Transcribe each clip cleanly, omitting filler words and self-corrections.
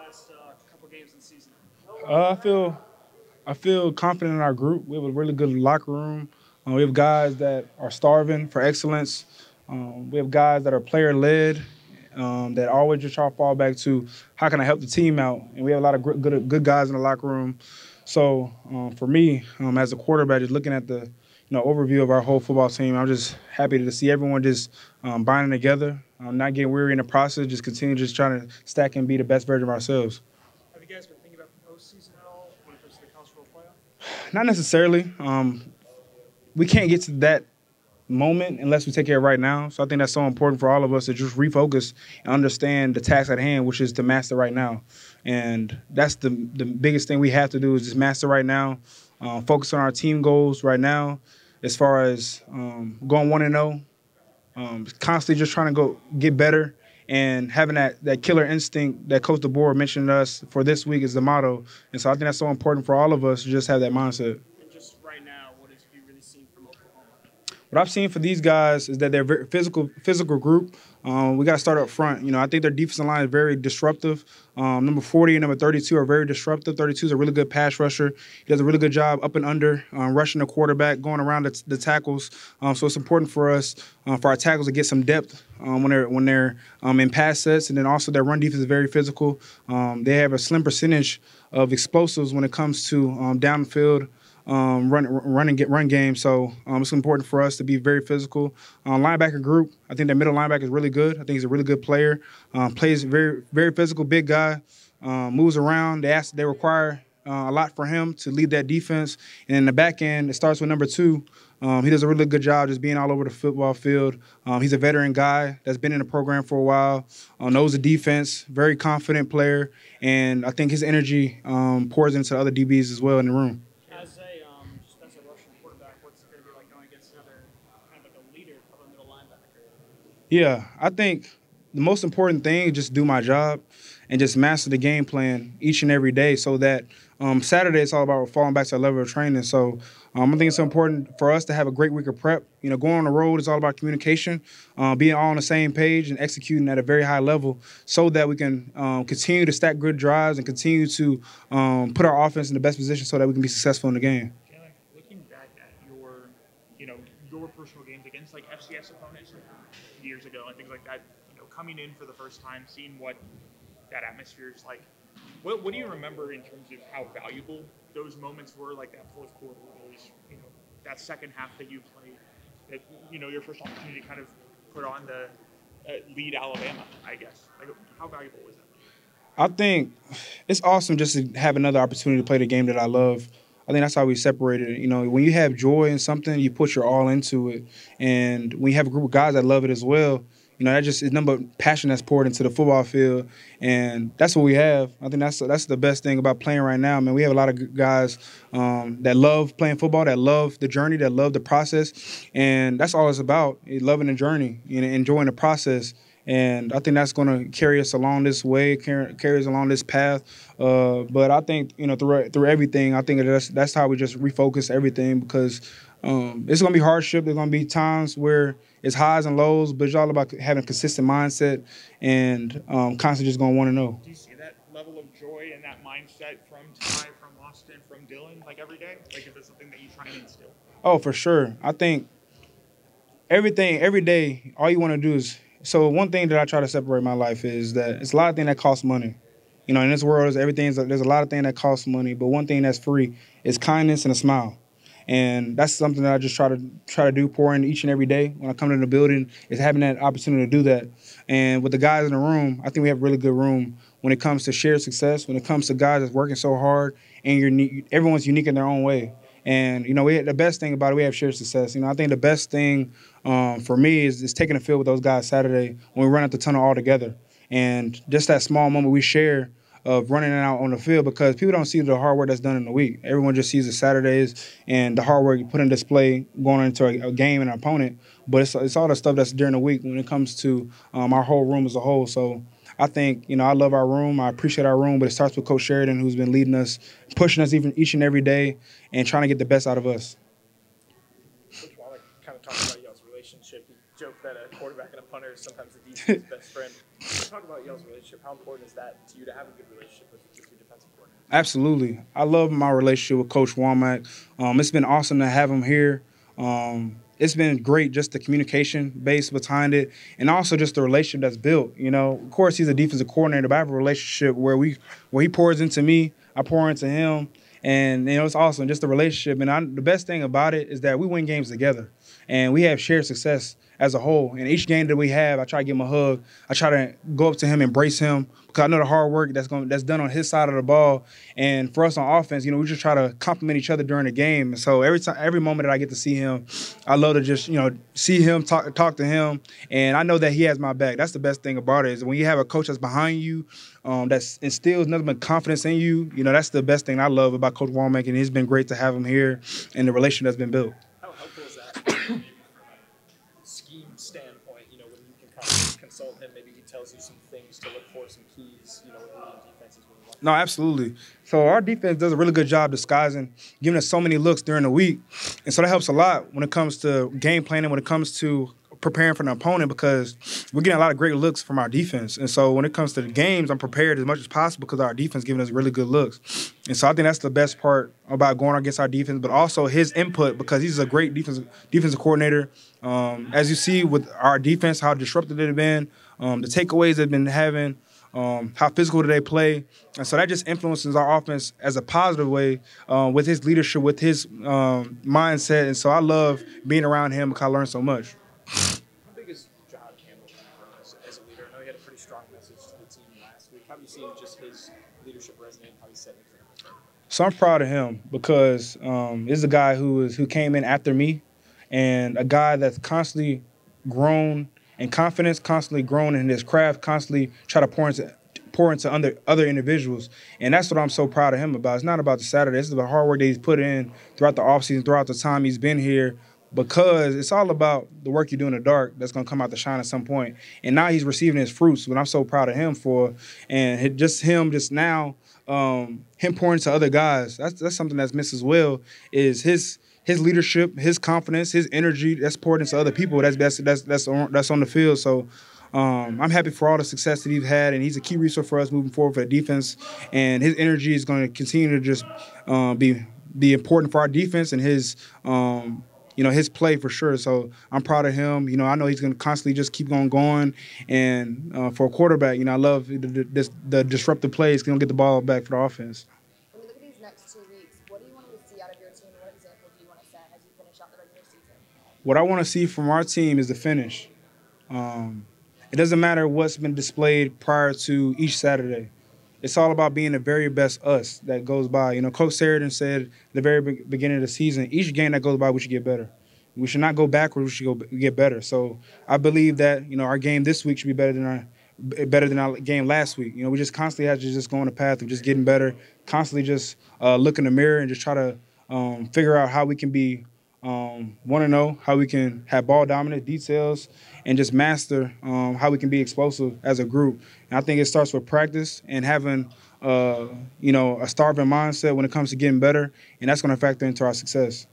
last couple games in the season? I feel confident in our group. We have a really good locker room. We have guys that are starving for excellence. We have guys that are player led. That always just try to fall back to how can I help the team out, and we have a lot of good guys in the locker room. So for me, as a quarterback, just looking at the overview of our whole football team, I'm just happy to see everyone just binding together, not getting weary in the process, just continue just trying to stack and be the best version of ourselves. Have you guys been thinking about the postseason at all when it comes to the college football playoff? Not necessarily. We can't get to that moment unless we take care of right now. So I think that's so important for all of us to just refocus and understand the task at hand, which is to master right now. And that's the biggest thing we have to do is just master right now, focus on our team goals right now, as far as going 1-0, constantly just trying to go get better and having that killer instinct that Coach DeBoer mentioned to us for this week is the motto. And so I think that's so important for all of us to just have that mindset. And just right now, what have you really seen from Oklahoma? What I've seen for these guys is that they're a very physical group. We got to start up front. I think their defensive line is very disruptive. Number 40 and number 32 are very disruptive. 32 is a really good pass rusher. He does a really good job up and under, rushing the quarterback, going around the tackles. So it's important for us, for our tackles, to get some depth when they're in pass sets, and then also their run defense is very physical. They have a slim percentage of explosives when it comes to downfield. Run game. So it's important for us to be very physical. Linebacker group, I think their middle linebacker is really good. I think he's a really good player. Plays very very physical, big guy. Moves around. They require a lot for him to lead that defense. And in the back end, it starts with number 2. He does a really good job just being all over the football field. He's a veteran guy that's been in the program for a while, knows the defense, very confident player, and I think his energy pours into the other DBs as well in the room. As a Russian quarterback, what's it going to be like going against another kind of like a leader of a middle linebacker? Yeah, I think the most important thing is just do my job and just master the game plan each and every day so that Saturday it's all about falling back to a level of training. So I think it's important for us to have a great week of prep. Going on the road is all about communication, being all on the same page and executing at a very high level so that we can continue to stack good drives and continue to put our offense in the best position so that we can be successful in the game. Looking back at your personal games against like FCS opponents years ago and things like that, coming in for the first time, seeing what that atmosphere is like. What do you remember in terms of how valuable those moments were, like that fourth quarter, that second half that you played, that your first opportunity to kind of put on the lead Alabama, I guess. Like, how valuable was that? I think it's awesome just to have another opportunity to play the game that I love. I think that's how we separated it. When you have joy in something, you put your all into it. And when you have a group of guys that love it as well, that just is number passion that's poured into the football field. And that's what we have. I think that's the best thing about playing right now. Man, we have a lot of guys that love playing football, that love the journey, that love the process. And that's all it's about, loving the journey and enjoying the process. And I think that's going to carry us along this way, carry us along this path. But I think through everything, I think that's how we just refocus everything because it's going to be hardship. There's going to be times where it's highs and lows, but it's all about having a consistent mindset and constantly just going 1-0. Do you see that level of joy and that mindset from Ty, from Austin, from Dylan, like every day? Like, if it's something that you try and instill? Oh, for sure. I think every day, all you want to do is. So one thing that I try to separate my life is that it's a lot of things that cost money. In this world, there's a lot of things that cost money, but one thing that's free is kindness and a smile. And that's something that I just try to do, pour in each and every day when I come to the building, is having that opportunity to do that. And with the guys in the room, I think we have a really good room when it comes to shared success, when it comes to guys that's working so hard, and everyone's unique in their own way. And, the best thing about it, we have shared success. I think the best thing for me is taking the field with those guys Saturday when we run out the tunnel all together. And just that small moment we share of running out on the field, because people don't see the hard work that's done in the week. Everyone just sees the Saturdays and the hard work you put in display going into a game and an opponent. But it's all the stuff that's during the week when it comes to our whole room as a whole. So I think, I love our room. I appreciate our room, but it starts with Coach Sheridan, who's been leading us, pushing us even each and every day, and trying to get the best out of us. Coach Wallach kind of talked about y'all's relationship. He joked that a quarterback and a punter is sometimes the defense's best friend. Talk about y'all's relationship. How important is that to you to have a good relationship with your defensive coordinator? Absolutely. I love my relationship with Coach Womack. It's been awesome to have him here. It's been great, just the communication base behind it, and also just the relationship that's built. You know, of course, he's a defensive coordinator, but I have a relationship where he pours into me, I pour into him, and it's awesome, just the relationship. And the best thing about it is that we win games together, and we have shared success as a whole. And each game that we have, I try to give him a hug. I try to go up to him, embrace him, because I know the hard work that's done on his side of the ball. And for us on offense, we just try to compliment each other during the game. And so every moment that I get to see him, I love to just see him, talk to him, and I know that he has my back. That's the best thing about it, is when you have a coach that's behind you, that instills nothing but confidence in you. That's the best thing I love about Coach Womack, and it's been great to have him here and the relationship that's been built. How helpful is that from a scheme standpoint? When you can kind of consult him, maybe he tells you some things to look for, some keys, with the defenses. No, absolutely. So our defense does a really good job disguising, giving us so many looks during the week. And so that helps a lot when it comes to game planning, when it comes to preparing for an opponent, because we're getting a lot of great looks from our defense. And so when it comes to the games, I'm prepared as much as possible because our defense giving us really good looks. And so I think that's the best part about going against our defense, but also his input, because he's a great defensive coordinator. As you see with our defense, how disruptive they've been, the takeaways they've been having, how physical do they play. And so that just influences our offense as a positive way with his leadership, with his mindset. And so I love being around him because I learned so much. How big is John Campbell as a leader? I know he had a pretty strong message to the team last week. How have you seen just his leadership resonate and how he's setting examples? So I'm proud of him because this is a guy who came in after me, and a guy that's constantly grown in confidence, constantly grown in his craft, constantly try to pour into other individuals. And that's what I'm so proud of him about. It's not about the Saturday. It's the hard work that he's put in throughout the offseason, throughout the time he's been here, because it's all about the work you do in the dark that's going to come out to shine at some point. And now he's receiving his fruits, what I'm so proud of him for. And him pouring to other guys, that's something that's missed as well, is his leadership, his confidence, his energy that's poured into other people. That's on the field. So I'm happy for all the success that he's had, and he's a key resource for us moving forward for the defense. And his energy is going to continue to just be important for our defense, and his his play for sure. So I'm proud of him. I know he's going to constantly just keep on going. And for a quarterback, I love the disruptive plays. Going to get the ball back for the offense. When you look at these next 2 weeks, what do you want to see out of your team, and what example do you want to set as you finish out the regular season? What I want to see from our team is the finish. It doesn't matter what's been displayed prior to each Saturday. It's all about being the very best us that goes by. Coach Sheridan said at the very beginning of the season, each game that goes by, we should get better. We should not go backwards. We should get better. So I believe that our game this week should be better than our game last week. We just constantly have to just go on the path of just getting better, constantly just look in the mirror and just try to figure out how we can be 1-0, how we can have ball dominant details, and just master how we can be explosive as a group. And I think it starts with practice and having a starving mindset when it comes to getting better, and that's going to factor into our success.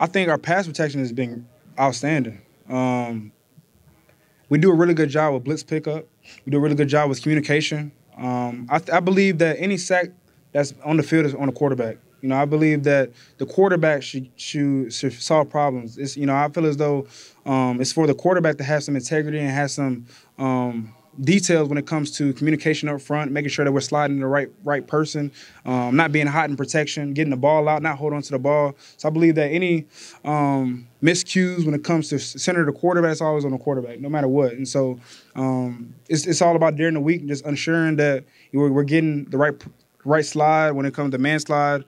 I think our pass protection has been outstanding. We do a really good job with blitz pickup. We do a really good job with communication. I believe that any sack that's on the field is on the quarterback. I believe that the quarterback should solve problems. I feel as though it's for the quarterback to have some integrity and have some details when it comes to communication up front, making sure that we're sliding the right person, not being hot in protection, getting the ball out, not holding on to the ball. So I believe that any miscues when it comes to center the quarterback, it's always on the quarterback, no matter what. And so it's all about during the week just ensuring that we're getting the right slide when it comes to man slide,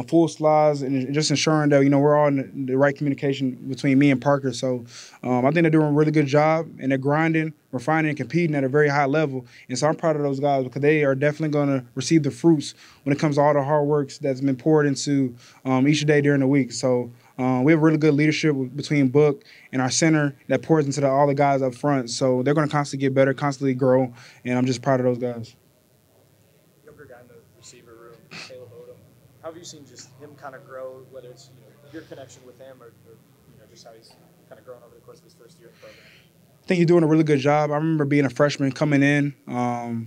full slides, and just ensuring that we're all in the right communication between me and Parker. So I think they're doing a really good job, and they're grinding, refining, and competing at a very high level. And so I'm proud of those guys because they are definitely going to receive the fruits when it comes to all the hard work that's been poured into each day during the week. So we have really good leadership between Book and our center that pours into all the guys up front. So they're going to constantly get better, constantly grow, and I'm just proud of those guys. Younger guy in the receiver room, Caleb Odom. How have you seen just him kind of grow, whether it's your connection with him or just how he's kind of grown over the course of his first year in the program? I think he's doing a really good job. I remember being a freshman, coming in,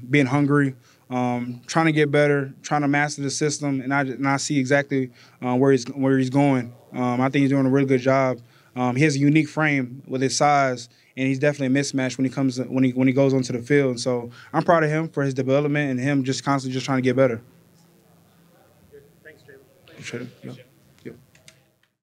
being hungry, trying to get better, trying to master the system, and I see exactly where he's going. I think he's doing a really good job. He has a unique frame with his size, and he's definitely a mismatch when he goes onto the field. So I'm proud of him for his development and him just constantly just trying to get better. Good. Thanks, Jalen. Appreciate it. Yeah.